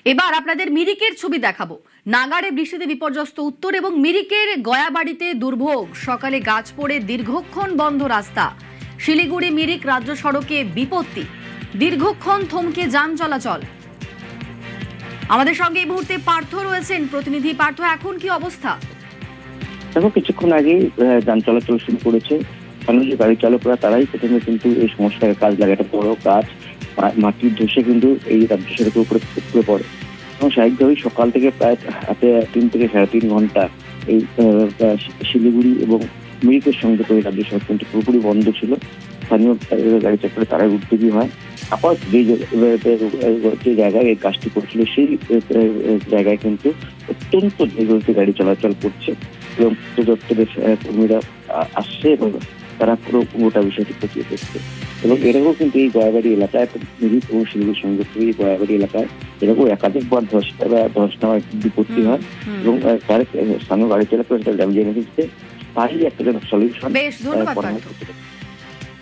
এবার আপনাদের মিরিকের ছবি দেখাবো। নাগাড়ে বৃষ্টিতে বিপর্যস্ত উত্তর এবং মিরিকের গয়াবাড়িতে দুর্ভোগ। সকালে গাছ পড়ে দীর্ঘক্ষণ বন্ধ রাস্তা। শিলিগুড়ি মিরিক রাজ্য সড়কে বিপত্তি, দীর্ঘক্ষণ থমকে যান চলাচল। আমাদের সঙ্গে এই মুহূর্তে পার্থ রয়েছেন, প্রতিনিধি পার্থ, এখন কি অবস্থা? দেখো, কিছুক্ষণ আগেই যান চলাচল শুরু করেছে। কারণ যে গাড়ি চালকরা তারাই প্রথমে কিন্তু এই সমস্যার কাজ লাগে। একটা বড় গাছ মাটির ধসে কিন্তু এই রাজ্য সড়কের উপরে পড়ে পড়ে এবং স্বাভাবিকভাবেই সকাল থেকে প্রায় 3 থেকে 3.5 ঘন্টা এই শিলিগুড়ি এবং মিরিকের সংযুক্ত এই রাজ্য সড়ক কিন্তু পুরোপুরি বন্ধ ছিল। স্থানীয় গাড়ি চালকরা তারাই উদ্যোগী হয়। আপাতত যে জায়গায় এই কাজটি করছিল সেই জায়গায় কিন্তু অত্যন্ত ধীরগতিতে গাড়ি চলাচল করছে এবং দপ্তরের কর্মীরা আসছে এবং তারা পুরো গোটা বিষয়টি খতিয়ে দেখছে। এবং এরকম কিন্তু এই গয়াবাড়ি এলাকায় মিরিক এবং শিলিগুড়ির সংযুক্ত এই গয়াবাড়ি এলাকায় এরকম একাধিকবার ধস নেওয়ার বিপত্তি হয় এবং তার স্থানীয় গাড়ি চালকরা সেটা জানিয়ে দিচ্ছে। তারই একটা সলিউশন বেশ, ধন্যবাদ পার্থ।